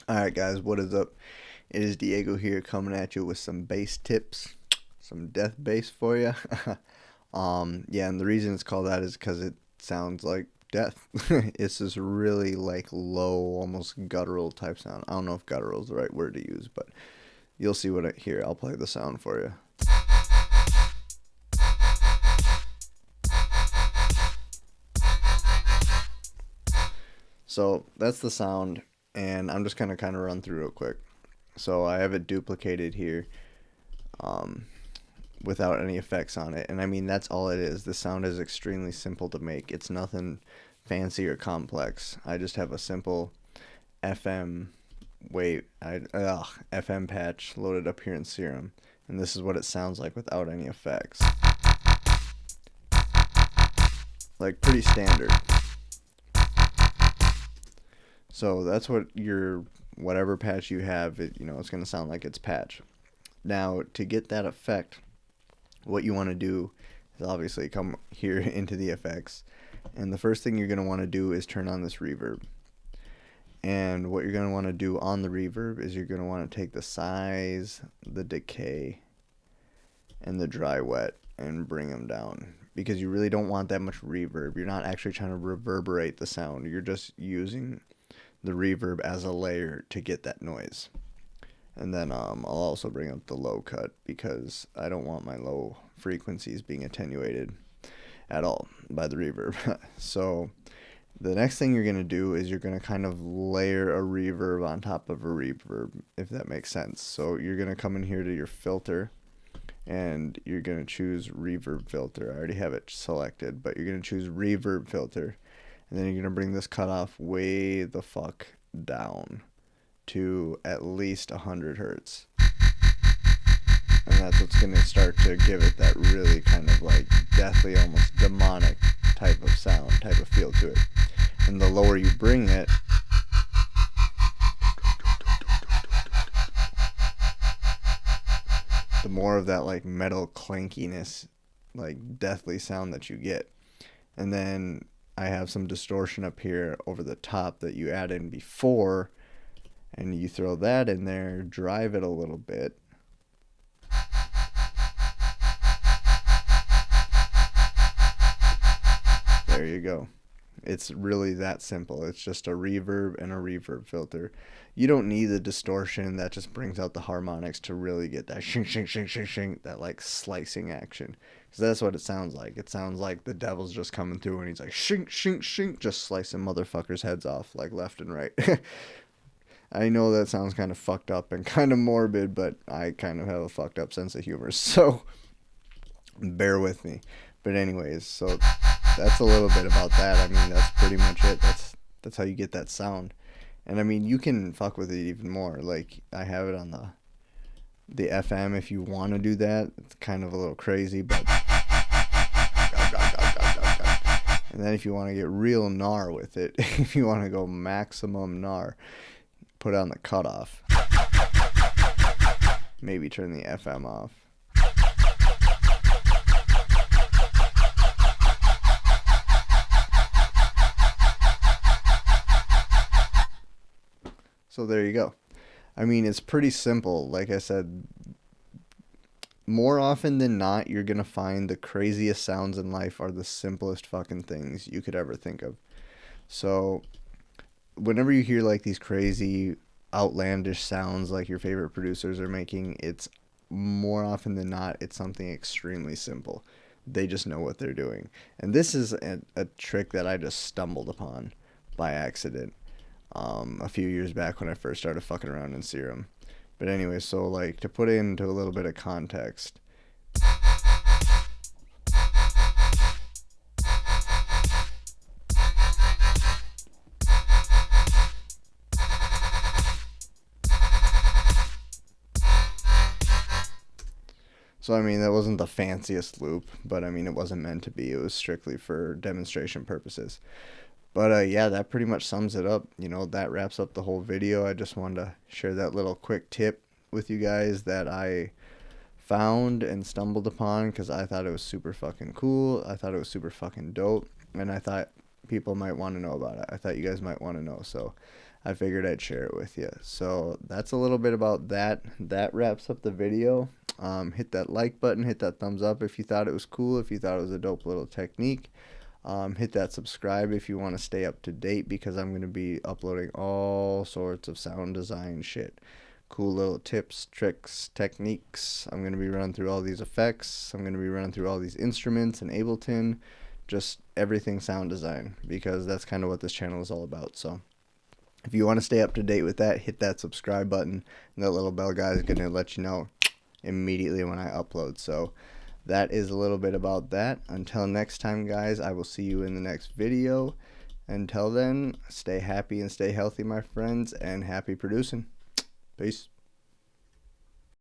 Alright guys, what is up? It is Diego here coming at you with some bass tips, some death bass for you. Yeah, and the reason it's called that is because it sounds like death. It's this really like low, almost guttural type sound. I don't know if guttural is the right word to use, but you'll see what I hear. I'll play the sound for you. So that's the sound, and I'm just gonna kind of run through real quick. So I have it duplicated here, um, without any effects on it, and I mean that's all it is. The sound is extremely simple to make. It's nothing fancy or complex. I just have a simple FM FM patch loaded up here in Serum, and this is what it sounds like without any effects. Like pretty standard. So that's what your whatever patch you have, it's going to sound like its patch. Now, to get that effect, what you want to do is obviously come here into the effects, and the first thing you're going to want to do is turn on this reverb. And what you're going to want to do on the reverb is you're going to want to take the size, the decay, and the dry wet and bring them down, because you really don't want that much reverb. You're not actually trying to reverberate the sound. You're just using the reverb as a layer to get that noise. And then I'll also bring up the low cut, because I don't want my low frequencies being attenuated at all by the reverb. So the next thing you're going to do is you're going to kind of layer a reverb on top of a reverb, if that makes sense. So you're going to come in here to your filter, and you're going to choose reverb filter. I already have it selected, but you're going to choose reverb filter. And then you're going to bring this cutoff way the fuck down to at least 100 hertz. And that's what's going to start to give it that really kind of like deathly, almost demonic type of sound, type of feel to it. And the lower you bring it, the more of that like metal clankiness, like deathly sound that you get. And then I have some distortion up here over the top that you add in before, and you throw that in there, drive it a little bit. There you go. It's really that simple. It's just a reverb and a reverb filter. You don't need the distortion that just brings out the harmonics to really get that shing shing shing shing shing, that like slicing action. Because that's what it sounds like. It sounds like the devil's just coming through and he's like shing shing shing, just slicing motherfuckers' heads off like left and right. I know that sounds kind of fucked up and kind of morbid, but I kind of have a fucked up sense of humor, so bear with me. But anyways, so that's a little bit about that. I mean, that's pretty much it. That's how you get that sound. And I mean, you can fuck with it even more. Like, I have it on the FM if you want to do that. It's kind of a little crazy, but and then if you want to get real gnar with it, if you want to go maximum gnar, put on the cutoff. Maybe turn the FM off. So there you go. I mean, it's pretty simple. Like I said, more often than not, you're going to find the craziest sounds in life are the simplest fucking things you could ever think of. So whenever you hear like these crazy, outlandish sounds like your favorite producers are making, it's more often than not, it's something extremely simple. They just know what they're doing. And this is a trick that I just stumbled upon by accident. A few years back when I first started fucking around in Serum. But anyway, so like to put into a little bit of context. So I mean, that wasn't the fanciest loop, but I mean, it wasn't meant to be. It was strictly for demonstration purposes. But yeah, that pretty much sums it up. That wraps up the whole video. I just wanted to share that little quick tip with you guys that I found and stumbled upon, because I thought it was super fucking cool. I thought it was super fucking dope, and I thought people might want to know about it. I thought you guys might want to know. So I figured I'd share it with you. So that's a little bit about that. That wraps up the video. Hit that like button, hit that thumbs up if you thought it was cool, if you thought it was a dope little technique. Hit that subscribe if you want to stay up to date, because I'm going to be uploading all sorts of sound design shit. Cool little tips, tricks, techniques. I'm going to be running through all these effects. I'm going to be running through all these instruments and Ableton. Just everything sound design, because that's kind of what this channel is all about. So if you want to stay up to date with that, hit that subscribe button, and that little bell guy is going to let you know immediately when I upload. So that is a little bit about that. Until next time, guys, I will see you in the next video. Until then, stay happy and stay healthy, my friends, and happy producing. Peace.